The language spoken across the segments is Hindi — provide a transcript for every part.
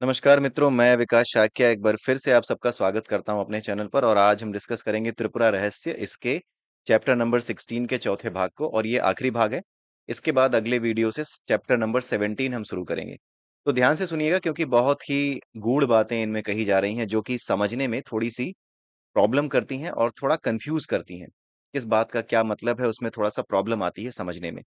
नमस्कार मित्रों, मैं विकास शाक्य एक बार फिर से आप सबका स्वागत करता हूं अपने चैनल पर। और आज हम डिस्कस करेंगे त्रिपुरा रहस्य, इसके चैप्टर नंबर 16 के चौथे भाग को, और ये आखिरी भाग है। इसके बाद अगले वीडियो से चैप्टर नंबर 17 हम शुरू करेंगे। तो ध्यान से सुनिएगा, क्योंकि बहुत ही गूढ़ बातें इनमें कही जा रही हैं जो कि समझने में थोड़ी सी प्रॉब्लम करती हैं और थोड़ा कंफ्यूज करती हैं। किस बात का क्या मतलब है, उसमें थोड़ा सा प्रॉब्लम आती है समझने में।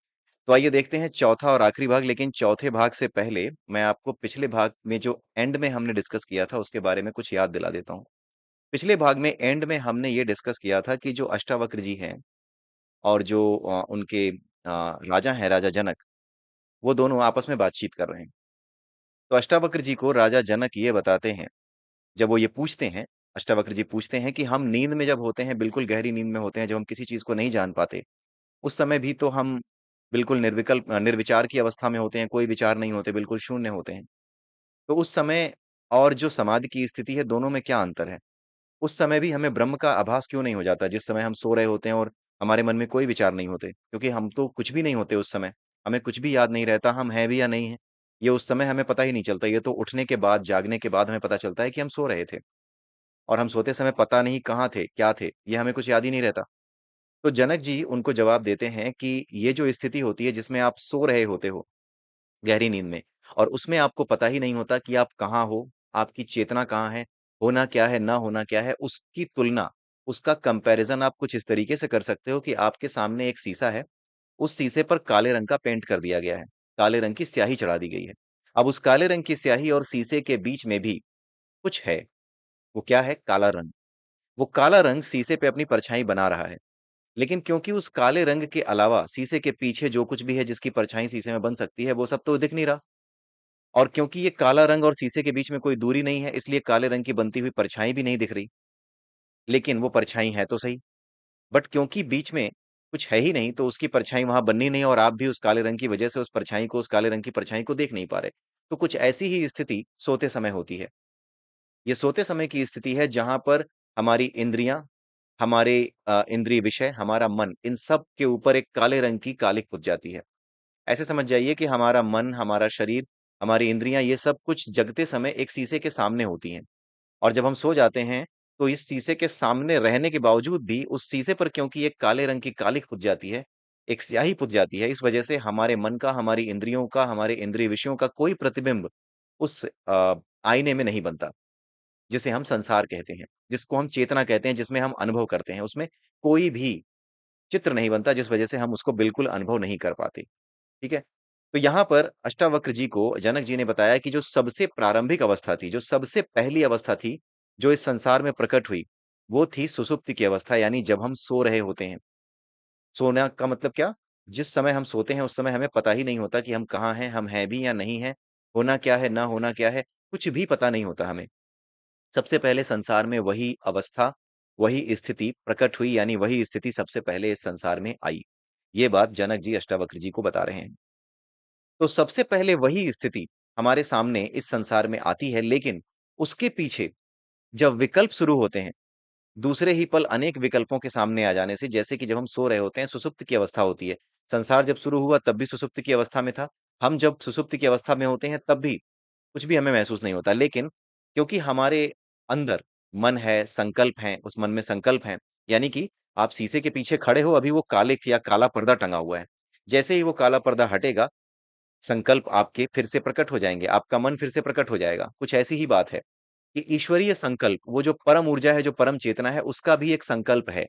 तो आइए देखते हैं चौथा और आखिरी भाग। लेकिन चौथे भाग से पहले मैं आपको पिछले भाग में जो एंड में हमने डिस्कस किया था उसके बारे में कुछ याद दिला देता हूँ। पिछले भाग में एंड में हमने ये डिस्कस किया था कि जो अष्टावक्र जी हैं और जो उनके राजा हैं, राजा जनक, वो दोनों आपस में बातचीत कर रहे हैं। तो अष्टावक्र जी को राजा जनक ये बताते हैं, जब वो ये पूछते हैं, अष्टावक्र जी पूछते हैं कि हम नींद में जब होते हैं, बिल्कुल गहरी नींद में होते हैं, जब हम किसी चीज को नहीं जान पाते, उस समय भी तो हम बिल्कुल निर्विचार की अवस्था में होते हैं, कोई विचार नहीं होते, बिल्कुल शून्य होते हैं। तो उस समय और जो समाधि की स्थिति है, दोनों में क्या अंतर है? उस समय भी हमें ब्रह्म का आभास क्यों नहीं हो जाता, जिस समय हम सो रहे होते हैं और हमारे मन में कोई विचार नहीं होते? क्योंकि हम तो कुछ भी नहीं होते उस समय, हमें कुछ भी याद नहीं रहता, हम हैं भी या नहीं हैं, ये उस समय हमें पता ही नहीं चलता। ये तो उठने के बाद, जागने के बाद हमें पता चलता है कि हम सो रहे थे, और हम सोते समय पता नहीं कहाँ थे, क्या थे, ये हमें कुछ याद ही नहीं रहता। तो जनक जी उनको जवाब देते हैं कि ये जो स्थिति होती है जिसमें आप सो रहे होते हो गहरी नींद में, और उसमें आपको पता ही नहीं होता कि आप कहाँ हो, आपकी चेतना कहाँ है, होना क्या है, ना होना क्या है, उसकी तुलना, उसका कंपैरिजन आप कुछ इस तरीके से कर सकते हो कि आपके सामने एक शीशा है, उस शीशे पर काले रंग का पेंट कर दिया गया है, काले रंग की स्याही चढ़ा दी गई है। अब उस काले रंग की स्याही और शीशे के बीच में भी कुछ है। वो क्या है? काला रंग। वो काला रंग शीशे पे अपनी परछाई बना रहा है। लेकिन क्योंकि उस काले रंग के अलावा शीशे के पीछे जो कुछ भी है जिसकी परछाई शीशे में बन सकती है, वो सब तो दिख नहीं रहा। और क्योंकि ये काला रंग और शीशे के बीच में कोई दूरी नहीं है, इसलिए काले रंग की बनती हुई परछाई भी नहीं दिख रही। लेकिन वो परछाई है तो सही, बट क्योंकि बीच में कुछ है ही नहीं, तो उसकी परछाई वहां बननी नहीं, और आप भी उस काले रंग की वजह से उस परछाई को, उस काले रंग की परछाई को देख नहीं पा रहे। तो कुछ ऐसी ही स्थिति सोते समय होती है। ये सोते समय की स्थिति है जहां पर हमारी इंद्रियां, हमारे इंद्रिय विषय, हमारा मन, इन सब के ऊपर एक काले रंग की कालिक पुत जाती है। ऐसे समझ जाइए कि हमारा मन, हमारा शरीर, हमारी इंद्रियां, ये सब कुछ जगते समय एक शीशे के सामने होती हैं। और जब हम सो जाते हैं, तो इस शीशे के सामने रहने के बावजूद भी उस शीशे पर क्योंकि एक काले रंग की कालिख पुत जाती है, एक स्याही पुत जाती है, इस वजह से हमारे मन का, हमारी इंद्रियों का, हमारे इंद्रिय विषयों का कोई प्रतिबिंब उस आईने में नहीं बनता, जिसे हम संसार कहते हैं, जिसको हम चेतना कहते हैं, जिसमें हम अनुभव करते हैं। उसमें कोई भी चित्र नहीं बनता, जिस वजह से हम उसको बिल्कुल अनुभव नहीं कर पाते। ठीक है? तो यहाँ पर अष्टावक्र जी को जनक जी ने बताया कि जो सबसे प्रारंभिक अवस्था थी, जो सबसे पहली अवस्था थी, जो इस संसार में प्रकट हुई, वो थी सुषुप्ति की अवस्था, यानी जब हम सो रहे होते हैं। सोना का मतलब क्या? जिस समय हम सोते हैं, उस समय हमें पता ही नहीं होता कि हम कहाँ हैं, हम हैं भी या नहीं हैं, होना क्या है, ना होना क्या है, कुछ भी पता नहीं होता हमें। सबसे पहले संसार में वही अवस्था, वही स्थिति प्रकट हुई, यानी वही स्थिति सबसे पहले इस संसार में आई। ये बात जनक जी अष्टावक्र जी को बता रहे हैं। तो सबसे पहले वही स्थिति हमारे सामने इस संसार में आती है, लेकिन उसके पीछे जब विकल्प शुरू होते हैं, दूसरे ही पल अनेक विकल्पों के सामने आ जाने से, जैसे कि जब हम सो रहे होते हैं, सुषुप्त की अवस्था होती है। संसार जब शुरू हुआ तब भी सुषुप्त की अवस्था में था। हम जब सुषुप्त की अवस्था में होते हैं तब भी कुछ भी हमें महसूस नहीं होता। लेकिन क्योंकि हमारे अंदर मन है, संकल्प हैं, उस मन में संकल्प हैं, यानी कि आप शीशे के पीछे खड़े हो, अभी वो काले या काला पर्दा टंगा हुआ है। जैसे ही वो काला पर्दा हटेगा, संकल्प आपके फिर से प्रकट हो जाएँगे, आपका मन फिर से प्रकट हो जाएगा। कुछ ऐसी ही बात है कि ईश्वरीय संकल्प, वो जो परम ऊर्जा है, जो परम चेतना है, उसका भी एक संकल्प है।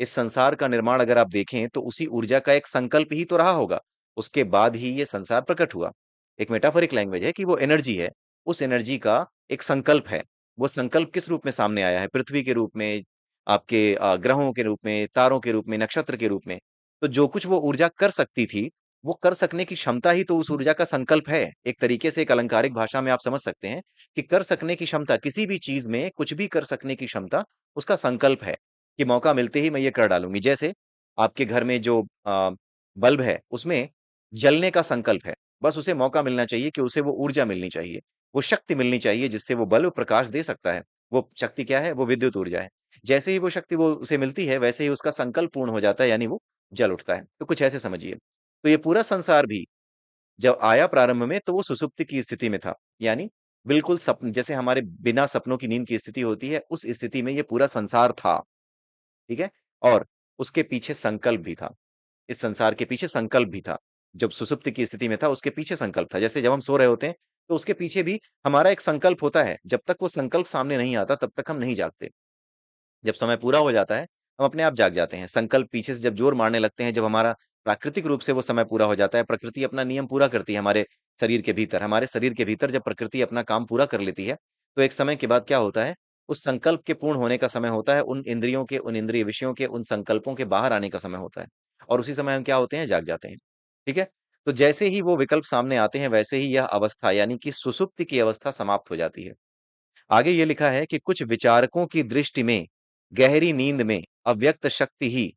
इस संसार का निर्माण अगर आप देखें, तो उसी ऊर्जा का एक संकल्प ही तो रहा होगा, उसके बाद ही ये संसार प्रकट हुआ। एक मेटाफोरिक लैंग्वेज है कि वो एनर्जी है, उस एनर्जी का एक संकल्प है। वो संकल्प किस रूप में सामने आया है? पृथ्वी के रूप में, आपके ग्रहों के रूप में, तारों के रूप में, नक्षत्र के रूप में। तो जो कुछ वो ऊर्जा कर सकती थी, वो कर सकने की क्षमता ही तो उस ऊर्जा का संकल्प है। एक तरीके से, एक अलंकारिक भाषा में आप समझ सकते हैं कि कर सकने की क्षमता, किसी भी चीज़ में कुछ भी कर सकने की क्षमता, उसका संकल्प है कि मौका मिलते ही मैं ये कर डालूँगी। जैसे आपके घर में जो बल्ब है, उसमें जलने का संकल्प है। बस उसे मौका मिलना चाहिए कि उसे वो ऊर्जा मिलनी चाहिए, वो शक्ति मिलनी चाहिए जिससे वो बल्ब प्रकाश दे सकता है। वो शक्ति क्या है? वो विद्युत ऊर्जा है। जैसे ही वो शक्ति वो उसे मिलती है, वैसे ही उसका संकल्प पूर्ण हो जाता है, यानी वो जल उठता है। तो कुछ ऐसे समझिए। तो ये पूरा संसार भी जब आया प्रारंभ में, तो वो सुषुप्ति की स्थिति में था। यानी बिल्कुल सपन जैसे हमारे बिना सपनों की नींद की स्थिति होती है, उस स्थिति में ये पूरा संसार था, ठीक है? और उसके पीछे संकल्प भी था। इस संसार के पीछे संकल्प भी था। जब सुषुप्ति की स्थिति में था, उसके पीछे संकल्प था। जैसे जब हम सो रहे होते हैं, तो उसके पीछे भी हमारा एक संकल्प होता है। जब तक वो संकल्प सामने नहीं आता, तब तक हम नहीं जागते। जब समय पूरा हो जाता है, हम अपने आप जाग जाते हैं। संकल्प पीछे से जब जोर मारने लगते हैं, जब हमारा प्राकृतिक रूप से वो समय पूरा हो जाता है, प्रकृति अपना नियम पूरा करती है हमारे शरीर के भीतर। हमारे शरीर के भीतर जब प्रकृति अपना काम पूरा कर लेती है, तो एक समय के बाद क्या होता है, उस संकल्प के पूर्ण होने का समय होता है, उन इंद्रियों के, उन इंद्रिय विषयों के, उन संकल्पों के बाहर आने का समय होता है। और उसी समय हम क्या होते हैं, जाग जाते हैं। ठीक है? तो जैसे ही वो विकल्प सामने आते हैं, वैसे ही यह अवस्था यानी कि सुषुप्ति की अवस्था समाप्त हो जाती है। आगे ये लिखा है कि कुछ विचारकों की दृष्टि में गहरी नींद में अव्यक्त शक्ति ही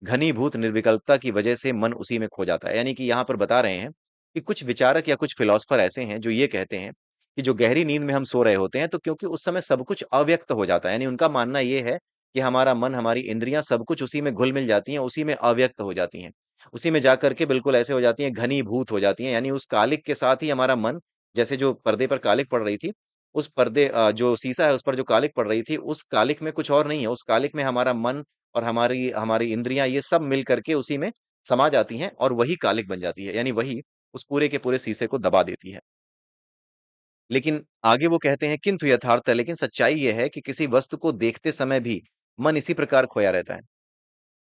घनीभूत निर्विकल्पता की वजह से मन उसी में खो जाता है। यानी कि यहाँ पर बता रहे हैं कि कुछ विचारक या कुछ फिलोसफर ऐसे हैं जो ये कहते हैं कि जो गहरी नींद में हम सो रहे होते हैं, तो क्योंकि उस समय सब कुछ अव्यक्त हो जाता है। यानी उनका मानना ये है कि हमारा मन, हमारी इंद्रियां सब कुछ उसी में घुल मिल जाती हैं, उसी में अव्यक्त हो जाती हैं, उसी में जा करके बिल्कुल ऐसे हो जाती हैं, घनीभूत हो जाती हैं। यानी उस कालिक के साथ ही हमारा मन, जैसे जो पर्दे पर कालिक पड़ रही थी, उस पर्दे जो शीशा है उस पर जो कालिक पड़ रही थी, उस कालिक में कुछ और नहीं है, उस कालिक में हमारा मन और हमारी हमारी इंद्रियां, ये सब मिल करके उसी में समा जाती हैं और वही कालिक बन जाती है। यानी वही उस पूरे के पूरे शीशे को दबा देती है। लेकिन आगे वो कहते हैं, किंतु यथार्थ है, लेकिन सच्चाई ये है कि किसी वस्तु को देखते समय भी मन इसी प्रकार खोया रहता है।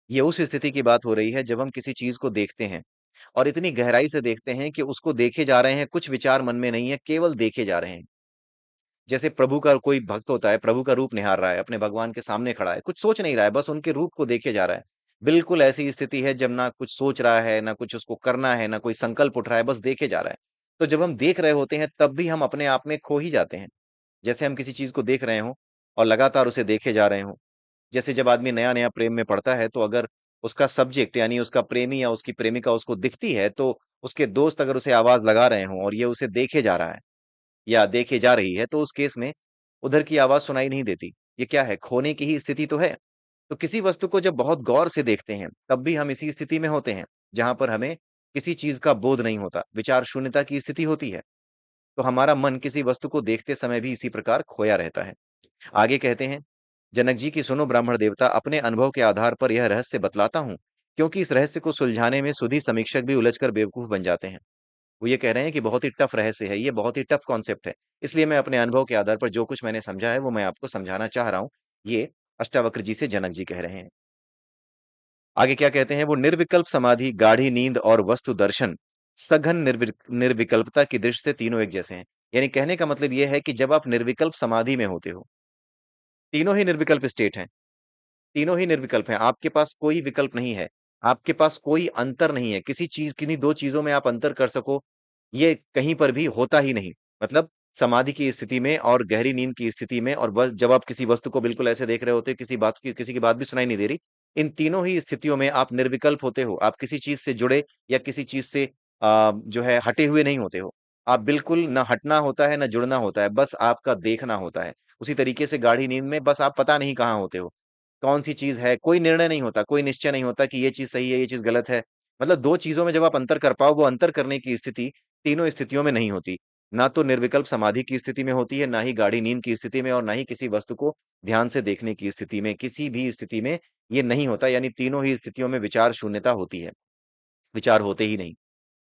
ये उस स्थिति की बात हो रही है जब हम किसी चीज को देखते हैं और इतनी गहराई से देखते हैं कि उसको देखे जा रहे हैं, कुछ विचार मन में नहीं है, केवल देखे जा रहे हैं। जैसे प्रभु का कोई भक्त होता है, प्रभु का रूप निहार रहा है, अपने भगवान के सामने खड़ा है, कुछ सोच नहीं रहा है, बस उनके रूप को देखे जा रहा है। बिल्कुल ऐसी स्थिति है जब ना कुछ सोच रहा है, ना कुछ उसको करना है, ना कोई संकल्प उठ रहा है, बस देखे जा रहा है। तो जब हम देख रहे होते हैं, तब भी हम अपने आप में खो ही जाते हैं। जैसे हम किसी चीज को देख रहे हों और लगातार उसे देखे जा रहे हों। जैसे जब आदमी नया-नया प्रेम में पड़ता है, तो अगर उसका सब्जेक्ट यानी उसका प्रेमी या उसकी प्रेमिका उसको दिखती है, तो उसके दोस्त अगर उसे आवाज़ लगा रहे हों और ये उसे देखे जा रहा है या देखे जा रही है, तो उस केस में उधर की आवाज़ सुनाई नहीं देती। ये क्या है? खोने की ही स्थिति तो है। तो किसी वस्तु को जब बहुत गौर से देखते हैं, तब भी हम इसी स्थिति में होते हैं, जहाँ पर हमें किसी चीज़ का बोध नहीं होता, विचार शून्यता की स्थिति होती है। तो हमारा मन किसी वस्तु को देखते समय भी इसी प्रकार खोया रहता है। आगे कहते हैं, जनक जी की सुनो ब्राह्मण देवता, अपने अनुभव के आधार पर यह रहस्य बतलाता हूँ, क्योंकि इस रहस्य को सुलझाने में सुधी समीक्षक भी उलझकर बेवकूफ बन जाते हैं। वो ये कह रहे हैं कि बहुत ही टफ रहस्य है, ये बहुत ही टफ कॉन्सेप्ट है। इसलिए मैं अपने अनुभव के आधार पर जो कुछ मैंने समझा है, वो मैं आपको समझाना चाह रहा हूँ। ये अष्टावक्र जी से जनक जी कह रहे हैं। आगे क्या कहते हैं, वो निर्विकल्प समाधि, गाढ़ी नींद और वस्तु दर्शन सघन निर्विकल्पता की दृष्टि से तीनों एक जैसे हैं। यानी कहने का मतलब ये है कि जब आप निर्विकल्प समाधि में होते हो, तीनों ही निर्विकल्प स्टेट हैं, तीनों ही निर्विकल्प हैं, आपके पास कोई विकल्प नहीं है, आपके पास कोई अंतर नहीं है, किसी चीज़, किन्हीं 2 चीज़ों में आप अंतर कर सको, ये कहीं पर भी होता ही नहीं। मतलब समाधि की स्थिति में और गहरी नींद की स्थिति में और बस जब आप किसी वस्तु को बिल्कुल ऐसे देख रहे होते हो, किसी की बात भी सुनाई नहीं दे रही, इन तीनों ही स्थितियों में आप निर्विकल्प होते हो, आप किसी चीज़ से जुड़े या किसी चीज़ से जो है हटे हुए नहीं होते हो। आप बिल्कुल ना हटना होता है, ना जुड़ना होता है, बस आपका देखना होता है। उसी तरीके से गाढ़ी नींद में बस आप पता नहीं कहाँ होते हो। कौन-सी चीज़ है, कोई निर्णय नहीं होता, कोई निश्चय नहीं होता कि ये चीज़ सही है, ये चीज़ गलत है। मतलब 2 चीज़ों में जब आप अंतर कर पाओ, वो अंतर करने की स्थिति तीनों स्थितियों में नहीं होती। ना तो निर्विकल्प समाधि की स्थिति में होती है, ना ही गाढ़ी नींद की स्थिति में और ना ही किसी वस्तु को ध्यान से देखने की स्थिति में। किसी भी स्थिति में ये नहीं होता, यानी तीनों ही स्थितियों में विचार शून्यता होती है। विचार होते ही नहीं,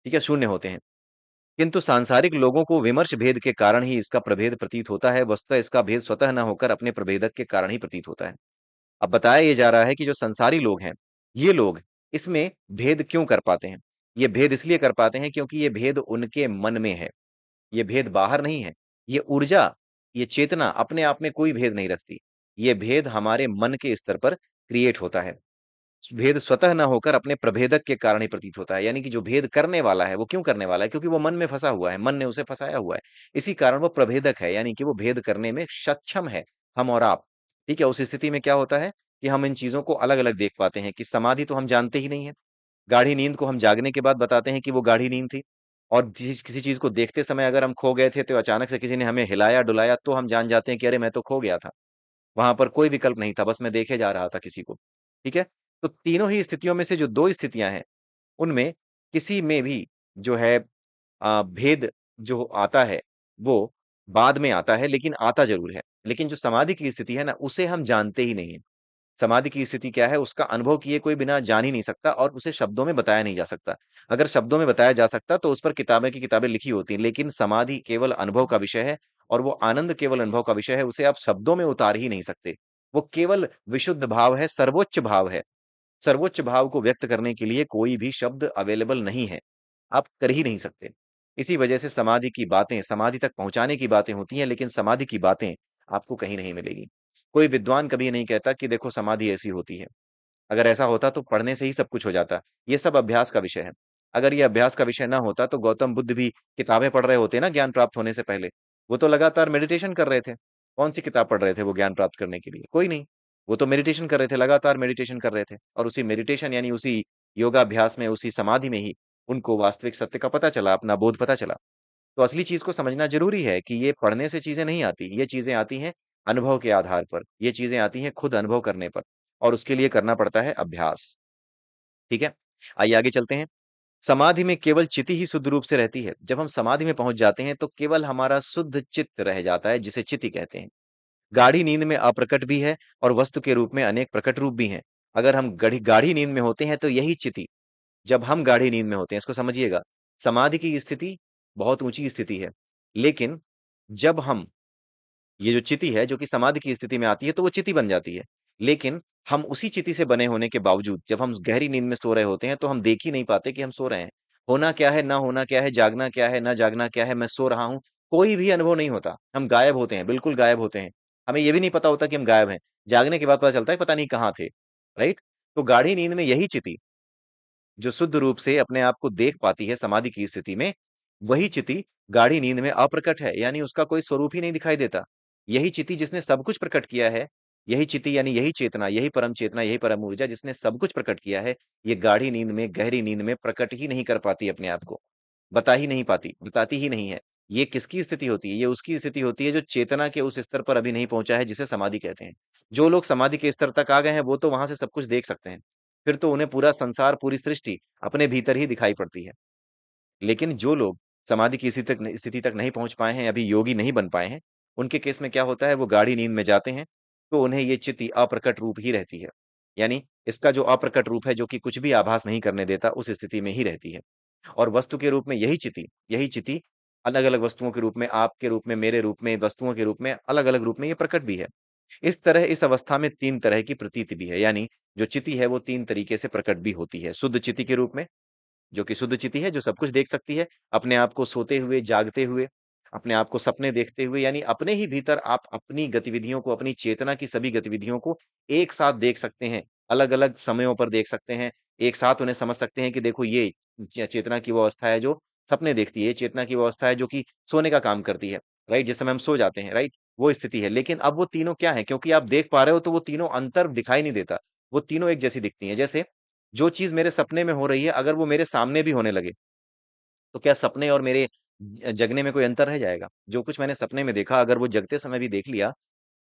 ठीक है? शून्य होते हैं। किंतु सांसारिक लोगों को विमर्श भेद के कारण ही इसका प्रभेद प्रतीत होता है, वस्तुतः इसका भेद स्वतः न होकर अपने प्रभेदक के कारण ही प्रतीत होता है। अब बताया ये जा रहा है कि जो संसारी लोग हैं, ये लोग इसमें भेद क्यों कर पाते हैं? ये भेद इसलिए कर पाते हैं क्योंकि ये भेद उनके मन में है। ये भेद बाहर नहीं है। ये ऊर्जा, ये चेतना अपने आप में कोई भेद नहीं रखती। ये भेद हमारे मन के स्तर पर क्रिएट होता है। भेद स्वतः ना होकर अपने प्रभेदक के कारण ही प्रतीत होता है। यानी कि जो भेद करने वाला है, वो क्यों करने वाला है? क्योंकि वो मन में फँसा हुआ है, मन ने उसे फँसाया हुआ है। इसी कारण वो प्रभेदक है, यानी कि वो भेद करने में सक्षम है, हम और आप। ठीक है? उस स्थिति में क्या होता है कि हम इन चीज़ों को अलग-अलग देख पाते हैं कि समाधि तो हम जानते ही नहीं है। गाढ़ी नींद को हम जागने के बाद बताते हैं कि वो गाढ़ी नींद थी और किसी चीज़ को देखते समय अगर हम खो गए थे, तो अचानक से किसी ने हमें हिलाया-डुलाया, तो हम जान जाते हैं कि अरे! मैं तो खो गया था। वहाँ पर कोई विकल्प नहीं था, बस मैं देखे जा रहा था किसी को। ठीक है? तो तीनों ही स्थितियों में से जो 2 स्थितियाँ हैं, उनमें किसी में भी जो है भेद जो आता है, वो बाद में आता है, लेकिन आता ज़रूर है। लेकिन जो समाधि की स्थिति है ना, उसे हम जानते ही नहीं हैं। समाधि की स्थिति क्या है, उसका अनुभव किए कोई बिना जान ही नहीं सकता और उसे शब्दों में बताया नहीं जा सकता। अगर शब्दों में बताया जा सकता तो उस पर किताबें की किताबें लिखी होती, लेकिन समाधि केवल अनुभव का विषय है और वो आनंद केवल अनुभव का विषय है, उसे आप शब्दों में उतार ही नहीं सकते। वो केवल विशुद्ध भाव है, सर्वोच्च भाव है। सर्वोच्च भाव को व्यक्त करने के लिए कोई भी शब्द अवेलेबल नहीं है। आप कर ही नहीं सकते। इसी वजह से समाधि की बातें, समाधि तक पहुँचाने की बातें होती हैं, लेकिन समाधि की बातें आपको कहीं नहीं मिलेगी। कोई विद्वान कभी नहीं कहता कि देखो समाधि ऐसी होती है। अगर ऐसा होता तो पढ़ने से ही सब कुछ हो जाता। ये सब अभ्यास का विषय है। अगर ये अभ्यास का विषय ना होता तो गौतम बुद्ध भी किताबें पढ़ रहे होते ना ज्ञान प्राप्त होने से पहले। वो तो लगातार मेडिटेशन कर रहे थे। कौन-सी किताब पढ़ रहे थे वो ज्ञान प्राप्त करने के लिए? कोई नहीं। वो तो मेडिटेशन कर रहे थे, लगातार मेडिटेशन कर रहे थे और उसी मेडिटेशन यानी उसी योगाभ्यास में, उसी समाधि में ही उनको वास्तविक सत्य का पता चला, अपना बोध पता चला। तो असली चीज़ को समझना ज़रूरी है कि ये पढ़ने से चीज़ें नहीं आती, ये चीज़ें आती हैं अनुभव के आधार पर, ये चीज़ें आती हैं खुद अनुभव करने पर और उसके लिए करना पड़ता है अभ्यास, ठीक है? आइए आगे चलते हैं। समाधि में केवल चिति ही शुद्ध रूप से रहती है। जब हम समाधि में पहुँच जाते हैं तो केवल हमारा शुद्ध चित्त रह जाता है जिसे चिति कहते हैं। गाढ़ी नींद में अप्रकट भी है और वस्तु के रूप में अनेक प्रकट रूप भी हैं। अगर हम गढ़ी गाढ़ी नींद में होते हैं तो यही चिति, जब हम गाढ़ी नींद में होते हैं, इसको समझिएगा। समाधि की स्थिति बहुत ऊँची स्थिति है। लेकिन जब हम ये जो चिति है, जो कि समाधि की स्थिति में आती है, तो वो चिति बन जाती है। लेकिन हम उसी चिति से बने होने के बावजूद, जब हम गहरी नींद में सो रहे होते हैं, तो हम देख ही नहीं पाते कि हम सो रहे हैं। होना क्या है, ना होना क्या है, जागना क्या है, ना जागना क्या है, मैं सो रहा हूँ, कोई भी अनुभव नहीं होता। हम गायब होते हैं, बिल्कुल गायब होते हैं। हमें ये भी नहीं पता होता कि हम गायब हैं। जागने के बाद पता चलता है, पता नहीं कहाँ थे, राइट? तो गाढ़ी नींद में यही चिति जो शुद्ध रूप से अपने आप को देख पाती है समाधि की स्थिति में, वही चिति गाढ़ी नींद में अप्रकट है, यानी उसका कोई स्वरूप ही नहीं दिखाई देता। यही चिति जिसने सब कुछ प्रकट किया है, यही चिति यानी यही चेतना, यही परम ऊर्जा जिसने सब कुछ प्रकट किया है, ये गाढ़ी नींद में, गहरी नींद में प्रकट ही नहीं कर पाती अपने आप को। बता ही नहीं पाती, बताती ही नहीं है। ये किसकी स्थिति होती है? ये उसकी स्थिति होती है जो चेतना के उस स्तर पर अभी नहीं पहुँचा है जिसे समाधि कहते हैं। जो लोग समाधि के स्तर तक आ गए हैं, वो तो वहाँ से सब कुछ देख सकते हैं। फिर तो उन्हें पूरा संसार, पूरी सृष्टि अपने भीतर ही दिखाई पड़ती है। लेकिन जो लोग समाधि की स्थिति तक नहीं पहुँच पाए हैं, अभी योगी नहीं बन पाए हैं, उनके केस में क्या होता है, वो गाढ़ी नींद में जाते हैं, तो उन्हें ये चित्त अप्रकट रूप ही रहती है। यानी इसका जो अप्रकट रूप है, जो कि कुछ भी आभास नहीं करने देता, उस स्थिति में ही रहती है। और वस्तु के रूप में यही चिति अलग-अलग वस्तुओं के रूप में, आपके रूप में, मेरे रूप में, वस्तुओं के रूप में, अलग-अलग रूप में ये प्रकट भी है। इस तरह इस अवस्था में 3 तरह की प्रतीति भी है, यानी जो चिति है वो 3 तरीके से प्रकट भी होती है। शुद्ध चिति के रूप में, जो कि शुद्ध चिति है, जो सब कुछ देख सकती है, अपने आप को सोते हुए, जागते हुए, अपने आप को सपने देखते हुए, यानी अपने ही भीतर आप अपनी गतिविधियों को, अपनी चेतना की सभी गतिविधियों को एक साथ देख सकते हैं, अलग-अलग समयों पर देख सकते हैं, एक साथ उन्हें समझ सकते हैं कि देखो ये चेतना की वो अवस्था है जो सपने देखती है, ये चेतना की वो अवस्था है जो कि सोने का काम करती है, राइट? जिस समय हम सो जाते हैं, राइट? वो स्थिति है। लेकिन अब वो तीनों क्या है? क्योंकि आप देख पा रहे हो तो वो तीनों अंतर दिखाई नहीं देता। वो तीनों एक जैसी दिखती हैं। जैसे जो चीज़ मेरे सपने में हो रही है, अगर वो मेरे सामने भी होने लगे, तो क्या सपने और मेरे जगने में कोई अंतर रह जाएगा? जो कुछ मैंने सपने में देखा, अगर वो जगते समय भी देख लिया,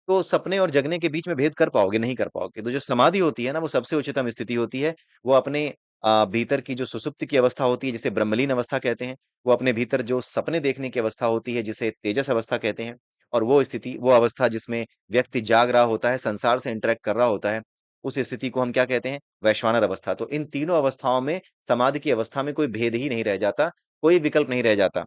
तो सपने और जगने के बीच में भेद कर पाओगे? नहीं कर पाओगे। तो जो समाधि होती है ना, वो सबसे उच्चतम स्थिति होती है। वो अपने भीतर की जो सुषुप्ति की अवस्था होती है, जिसे ब्रह्मलीन अवस्था कहते हैं, वो अपने भीतर जो सपने देखने की अवस्था होती है, जिसे तेजस अवस्था कहते हैं, और वो स्थिति, वो अवस्था जिसमें व्यक्ति जाग रहा होता है, संसार से इंटरैक्ट कर रहा होता है, उस स्थिति को हम क्या कहते हैं? वैश्वानर अवस्था। तो इन तीनों अवस्थाओं में, समाधि की अवस्था में कोई भेद ही नहीं रह जाता, कोई विकल्प नहीं रह जाता।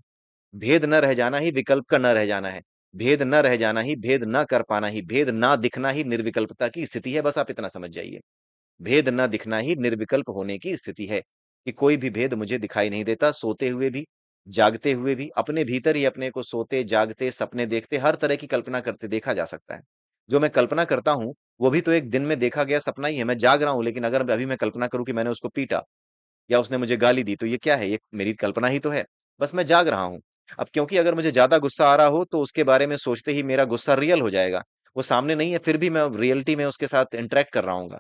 भेद न रह जाना ही विकल्प का न रह जाना है। भेद न रह जाना ही, भेद न कर पाना ही, भेद ना दिखना ही निर्विकल्पता की स्थिति है, बस आप इतना समझ जाइए। भेद न दिखना ही निर्विकल्प होने की स्थिति है, कि कोई भी भेद मुझे दिखाई नहीं देता, सोते हुए भी, जागते हुए भी, अपने भीतर ही अपने को सोते, जागते, सपने देखते, हर तरह की कल्पना करते देखा जा सकता है। जो मैं कल्पना करता हूँ, वो भी तो एक दिन में देखा गया सपना ही है, मैं जाग रहा हूँ, लेकिन अगर अभी मैं कल्पना करूँ कि मैंने उसको पीटा, या उसने मुझे गाली दी, तो ये क्या है? ये मेरी कल्पना ही तो है। बस मैं जाग रहा हूँ। अब क्योंकि अगर मुझे ज़्यादा गुस्सा आ रहा हो, तो उसके बारे में सोचते ही मेरा गुस्सा रियल हो जाएगा। वो सामने नहीं है, फिर भी मैं रियलिटी में उसके साथ इंटरैक्ट कर रहा हूँगा।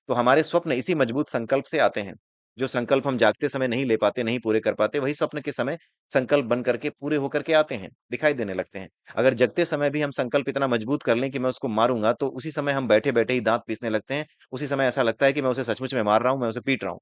तो हमारे स्वप्न इसी मजबूत संकल्प से आते हैं। जो संकल्प हम जागते समय नहीं ले पाते, नहीं पूरे कर पाते, वही स्वप्न के समय संकल्प बन करके पूरे होकर के आते हैं, दिखाई देने लगते हैं। अगर जगते समय भी हम संकल्प इतना मजबूत कर लें कि मैं उसको मारूँगा, तो उसी समय हम बैठे-बैठे ही दाँत पीसने लगते हैं। उसी समय ऐसा लगता है कि मैं उसे सचमुच में मार रहा हूँ, मैं उसे पीट रहा हूँ।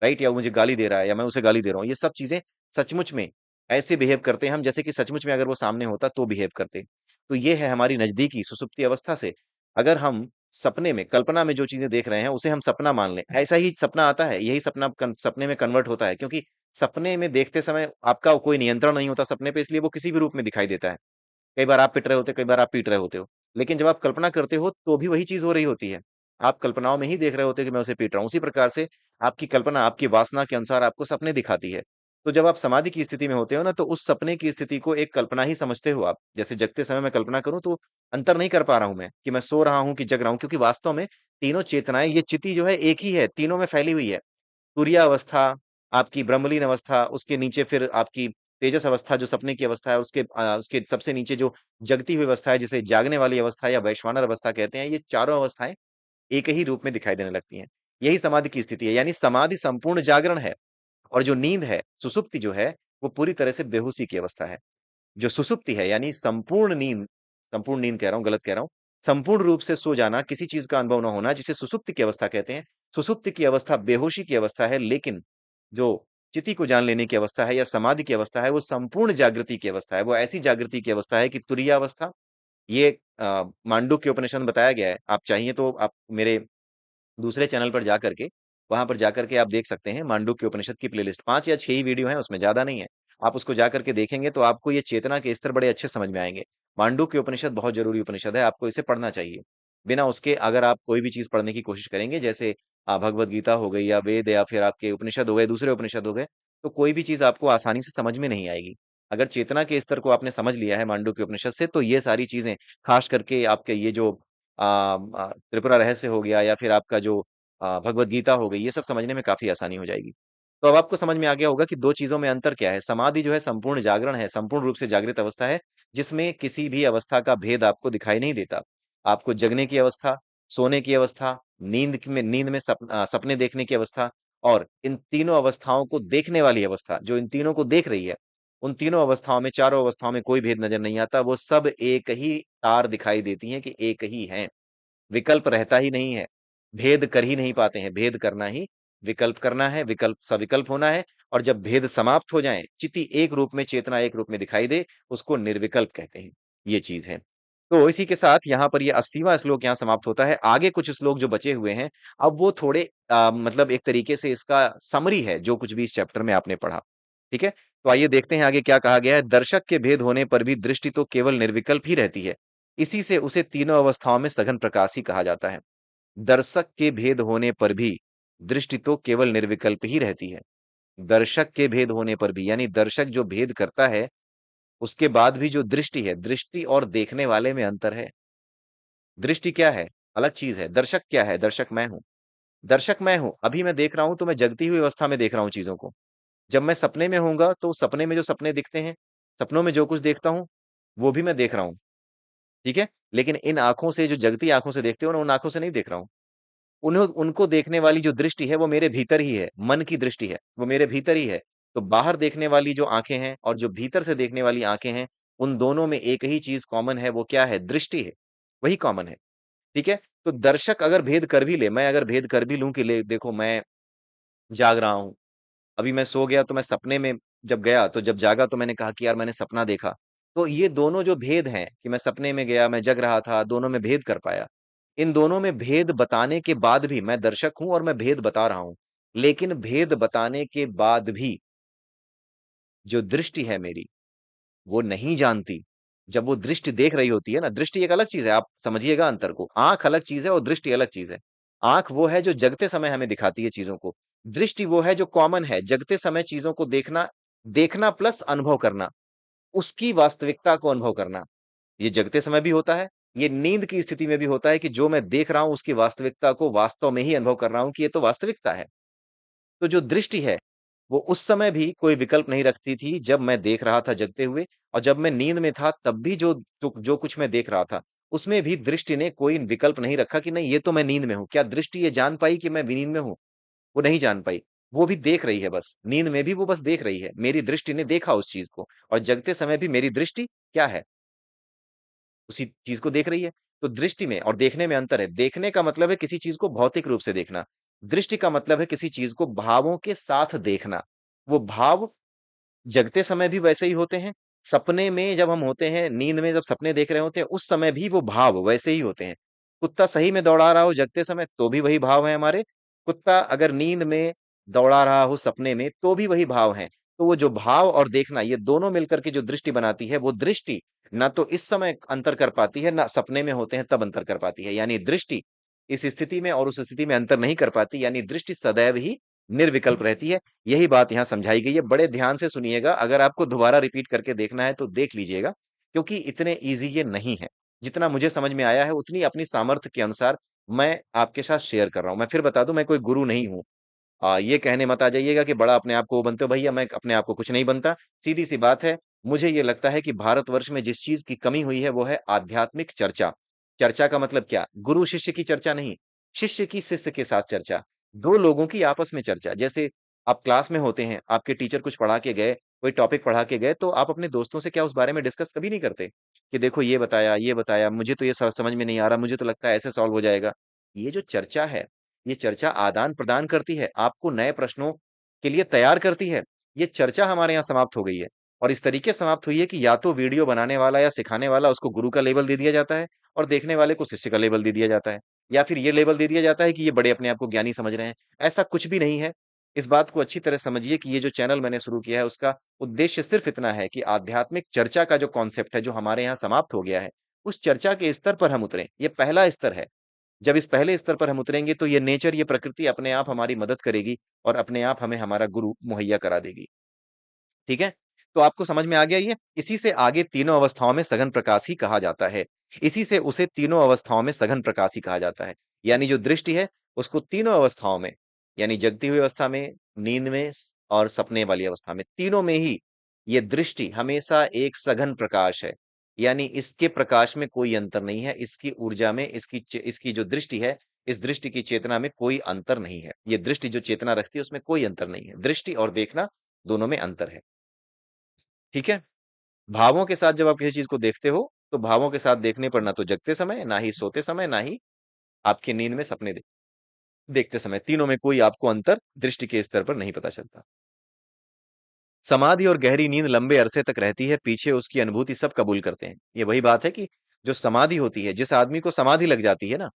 राइट? या वो मुझे गाली दे रहा है या मैं उसे गाली दे रहा हूँ। ये सब चीज़ें सचमुच में ऐसे बिहेव करते हैं हम जैसे कि सचमुच में अगर वो सामने होता तो बिहेव करते। तो ये है हमारी नज़दीकी सुषुप्ति अवस्था से। अगर हम सपने में, कल्पना में जो चीज़ें देख रहे हैं उसे हम सपना मान लें, ऐसा ही सपना आता है, यही सपना सपने में कन्वर्ट होता है, क्योंकि सपने में देखते समय आपका कोई नियंत्रण नहीं होता सपने पे, इसलिए वो किसी भी रूप में दिखाई देता है। कई बार आप पिट रहे होते हो, कई बार आप पीट रहे होते हो। लेकिन जब आप कल्पना करते हो तो भी वही चीज़ हो रही होती है। आप कल्पनाओं में ही देख रहे होते हो कि मैं उसे पीट रहा हूँ। उसी प्रकार से आपकी कल्पना आपकी वासना के अनुसार आपको सपने दिखाती है। तो जब आप समाधि की स्थिति में होते हो ना, तो उस सपने की स्थिति को एक कल्पना ही समझते हो आप। जैसे जगते समय मैं कल्पना करूँ तो अंतर नहीं कर पा रहा हूँ मैं कि मैं सो रहा हूँ कि जग रहा हूँ, क्योंकि वास्तव में तीनों चेतनाएँ, ये चिति जो है एक ही है, तीनों में फैली हुई है। तुरीयावस्था, आपकी ब्रह्मलीन अवस्था, उसके नीचे फिर आपकी तेजस अवस्था जो सपने की अवस्था है, उसके सबसे नीचे जो जगती हुई अवस्था है, जिसे जागने वाली अवस्था या वैश्वानर अवस्था कहते हैं, ये चारों अवस्थाएँ एक ही रूप में दिखाई देने लगती हैं। यही समाधि की स्थिति है, यानी समाधि संपूर्ण जागरण है, और जो नींद है, सुषुप्ति जो है, वो पूरी तरह से बेहोशी की अवस्था है। जो सुषुप्ति है यानी संपूर्ण नींद कह रहा हूँ, गलत कह रहा हूँ। संपूर्ण रूप से सो जाना, किसी चीज़ का अनुभव ना होना, जिसे सुषुप्ति की अवस्था कहते हैं। सुषुप्ति की अवस्था बेहोशी की अवस्था है, लेकिन जो चिति को जान लेने की अवस्था है या समाधि की अवस्था है, वो संपूर्ण जागृति की अवस्था है। वो ऐसी जागृति की अवस्था है कि तुरीयावस्था, ये मांडुक्य उपनिषद में बताया गया है। आप चाहिए तो आप मेरे दूसरे चैनल पर जाकर के, वहाँ पर जाकर के आप देख सकते हैं मांडुक्य उपनिषद की प्लेलिस्ट, 5 या 6 ही वीडियो हैं, उसमें ज़्यादा नहीं है। आप उसको जाकर के देखेंगे तो आपको ये चेतना के स्तर बड़े अच्छे समझ में आएँगे। मांडुक्य उपनिषद बहुत ज़रूरी उपनिषद है, आपको इसे पढ़ना चाहिए। बिना उसके अगर आप कोई भी चीज़ पढ़ने की कोशिश करेंगे, जैसे भगवद गीता हो गई या वेद या फिर आपके उपनिषद हो गए, दूसरे उपनिषद हो गए, तो कोई भी चीज़ आपको आसानी से समझ में नहीं आएगी। अगर चेतना के स्तर को आपने समझ लिया है मांडुक्य उपनिषद से, तो ये सारी चीज़ें, ख़ास करके आपके ये जो त्रिपुरा रहस्य हो गया या फिर आपका जो भगवद गीता हो गई, ये सब समझने में काफ़ी आसानी हो जाएगी। तो अब आपको समझ में आ गया होगा कि 2 चीज़ों में अंतर क्या है। समाधि जो है संपूर्ण जागरण है, संपूर्ण रूप से जागृत अवस्था है, जिसमें किसी भी अवस्था का भेद आपको दिखाई नहीं देता। आपको जगने की अवस्था, सोने की अवस्था, नींद में सपने देखने की अवस्था, और इन तीनों अवस्थाओं को देखने वाली अवस्था, जो इन तीनों को देख रही है, उन तीनों अवस्थाओं में, चारों अवस्थाओं में कोई भेद नज़र नहीं आता। वो सब एक ही तार दिखाई देती हैं कि एक ही हैं। विकल्प रहता ही नहीं है। भेद कर ही नहीं पाते हैं। भेद करना ही विकल्प करना है, विकल्प सविकल्प होना है, और जब भेद समाप्त हो जाएँ, चिति एक रूप में, चेतना एक रूप में दिखाई दे, उसको निर्विकल्प कहते हैं। ये चीज़ है। तो इसी के साथ यहाँ पर ये 80वाँ श्लोक यहाँ समाप्त होता है। आगे कुछ श्लोक जो बचे हुए हैं, अब वो थोड़े मतलब एक तरीके से इसका समरी है, जो कुछ भी इस चैप्टर में आपने पढ़ा। ठीक है? तो आइए देखते हैं आगे क्या कहा गया है। दर्शक के भेद होने पर भी दृष्टि तो केवल निर्विकल्प ही रहती है। इसी से उसे तीनों अवस्थाओं में सघन प्रकाश ही कहा जाता है। दर्शक के भेद होने पर भी दृष्टि तो केवल निर्विकल्प ही रहती है। दर्शक के भेद होने पर भी, यानी दर्शक जो भेद करता है, उसके बाद भी जो दृष्टि है, दृष्टि और देखने वाले में अंतर है। दृष्टि क्या है? अलग चीज़ है। दर्शक क्या है? दर्शक मैं हूँ। दर्शक मैं हूँ। अभी मैं देख रहा हूँ तो मैं जगती हुई अवस्था में देख रहा हूँ चीज़ों को। जब मैं सपने में होऊँगा तो सपने में जो सपने दिखते हैं, सपनों में जो कुछ देखता हूँ, वो भी मैं देख रहा हूँ। ठीक है? लेकिन इन आँखों से, जो जगती आँखों से देखते हो ना, उन आँखों से नहीं देख रहा हूँ। उनको देखने वाली जो दृष्टि है वो मेरे भीतर ही है, मन की दृष्टि है, वो मेरे भीतर ही है। तो बाहर देखने वाली जो आँखें हैं और जो भीतर से देखने वाली आँखें हैं, उन दोनों में एक ही चीज़ कॉमन है, वो क्या है? दृष्टि है, वही कॉमन है, ठीक है? तो दर्शक अगर भेद कर भी ले, मैं अगर भेद कर भी लूँ कि ले देखो मैं जाग रहा हूँ, अभी मैं सो गया तो मैं सपने में जब गया, तो जब जागा तो मैंने कहा कि यार मैंने सपना देखा। तो ये दोनों जो भेद हैं कि मैं सपने में गया, मैं जग रहा था, दोनों में भेद कर पाया। इन दोनों में भेद बताने के बाद भी मैं दर्शक हूँ और मैं भेद बता रहा हूँ। लेकिन भेद बताने के बाद भी जो दृष्टि है मेरी, वो नहीं जानती। जब वो दृष्टि देख रही होती है ना, दृष्टि एक अलग चीज़ है, आप समझिएगा अंतर को। आँख अलग चीज़ है और दृष्टि अलग चीज़ है। आँख वो है जो जगते समय हमें दिखाती है चीज़ों को। दृष्टि वो है जो कॉमन है, जगते समय चीज़ों को देखना, देखना प्लस अनुभव करना, उसकी वास्तविकता को अनुभव करना। ये जगते समय भी होता है, ये नींद की स्थिति में भी होता है कि जो मैं देख रहा हूँ उसकी वास्तविकता को वास्तव में ही अनुभव कर रहा हूँ कि ये तो वास्तविकता है। तो जो दृष्टि है, वो उस समय भी कोई विकल्प नहीं रखती थी जब मैं देख रहा था जगते हुए, और जब मैं नींद में था तब भी जो कुछ मैं देख रहा था, उसमें भी दृष्टि ने कोई विकल्प नहीं रखा कि नहीं ये तो मैं नींद में हूँ। क्या दृष्टि ये जान पाई कि मैं भी नींद में हूँ? वो नहीं जान पाई। वो भी देख रही है बस, नींद में भी वो बस देख रही है। मेरी दृष्टि ने देखा उस चीज़ को, और जगते समय भी मेरी दृष्टि क्या है? उसी चीज़ को देख रही है। तो दृष्टि में और देखने में अंतर है। देखने का मतलब है किसी चीज़ को भौतिक रूप से देखना। दृष्टि का मतलब है किसी चीज़ को भावों के साथ देखना। वो भाव जगते समय भी वैसे ही होते हैं, सपने में जब हम होते हैं, नींद में जब सपने देख रहे होते हैं, उस समय भी वो भाव वैसे ही होते हैं। कुत्ता सही में दौड़ा रहा हो जगते समय, तो भी वही भाव है हमारे। कुत्ता अगर नींद में दौड़ा रहा हो सपने में, तो भी वही भाव हैं। तो वो जो भाव और देखना, ये दोनों मिलकर के जो दृष्टि बनाती है, वो दृष्टि ना तो इस समय अंतर कर पाती है, ना सपने में होते हैं तब अंतर कर पाती है। यानी दृष्टि इस स्थिति में और उस स्थिति में अंतर नहीं कर पाती, यानी दृष्टि सदैव ही निर्विकल्प रहती है। यही बात यहाँ समझाई गई है। बड़े ध्यान से सुनिएगा, अगर आपको दोबारा रिपीट करके देखना है तो देख लीजिएगा, क्योंकि इतने ईज़ी ये नहीं है। जितना मुझे समझ में आया है, उतनी अपनी सामर्थ्य के अनुसार मैं आपके साथ शेयर कर रहा हूँ। मैं फिर बता दूँ, मैं कोई गुरु नहीं हूँ। ये कहने मत आ जाइएगा कि बड़ा अपने आप को वो बनते हो, भैया मैं अपने आप को कुछ नहीं बनता। सीधी-सी बात है, मुझे ये लगता है कि भारतवर्ष में जिस चीज़ की कमी हुई है, वो है आध्यात्मिक चर्चा। चर्चा का मतलब क्या? गुरु शिष्य की चर्चा नहीं, शिष्य की शिष्य के साथ चर्चा। 2 लोगों की आपस में चर्चा। जैसे आप क्लास में होते हैं, आपके टीचर कुछ पढ़ा के गए, कोई टॉपिक पढ़ा के गए, तो आप अपने दोस्तों से क्या उस बारे में डिस्कस कभी नहीं करते? कि देखो ये बताया, मुझे तो ये समझ में नहीं आ रहा, मुझे तो लगता है ऐसे सॉल्व हो जाएगा। ये जो चर्चा है, ये चर्चा आदान-प्रदान करती है, आपको नए प्रश्नों के लिए तैयार करती है। ये चर्चा हमारे यहाँ समाप्त हो गई है, और इस तरीके समाप्त हुई है कि या तो वीडियो बनाने वाला या सिखाने वाला, उसको गुरु का लेबल दे दिया जाता है, और देखने वाले को शिष्य का लेबल दे दिया जाता है। या फिर ये लेबल दे दिया जाता है कि ये बड़े अपने आप को ज्ञानी समझ रहे हैं। ऐसा कुछ भी नहीं है। इस बात को अच्छी तरह समझिए कि ये जो चैनल मैंने शुरू किया है, उसका उद्देश्य सिर्फ इतना है कि आध्यात्मिक चर्चा का जो कॉन्सेप्ट है, जो हमारे यहाँ समाप्त हो गया है, उस चर्चा के स्तर पर हम उतरें। ये पहला स्तर है। जब इस पहले स्तर पर हम उतरेंगे, तो ये नेचर, ये प्रकृति अपने आप हमारी मदद करेगी, और अपने आप हमें हमारा गुरु मुहैया करा देगी। ठीक है? तो आपको समझ में आ गया ये? इसी से आगे तीनों अवस्थाओं में सघन प्रकाश ही कहा जाता है। इसी से उसे तीनों अवस्थाओं में सघन प्रकाश ही कहा जाता है। यानी जो दृष्टि है, उसको तीनों अवस्थाओं में, यानी जगती हुई अवस्था में, नींद में और सपने वाली अवस्था में, तीनों में ही ये दृष्टि हमेशा एक सघन प्रकाश है। यानी इसके प्रकाश में कोई अंतर नहीं है, इसकी ऊर्जा में, इसकी जो दृष्टि है, इस दृष्टि की चेतना में कोई अंतर नहीं है। ये दृष्टि जो चेतना रखती है, उसमें कोई अंतर नहीं है। दृष्टि और देखना, दोनों में अंतर है। ठीक है? भावों के साथ जब आप किसी चीज़ को देखते हो, तो भावों के साथ देखने पर ना तो जगते समय, ना ही सोते समय, ना ही आपकी नींद में सपने देखते समय, तीनों में कोई आपको अंतर दृष्टि के स्तर पर नहीं पता चलता। समाधि और गहरी नींद लंबे अरसे तक रहती है, पीछे उसकी अनुभूति सब कबूल करते हैं। ये वही बात है कि जो समाधि होती है, जिस आदमी को समाधि लग जाती है ना,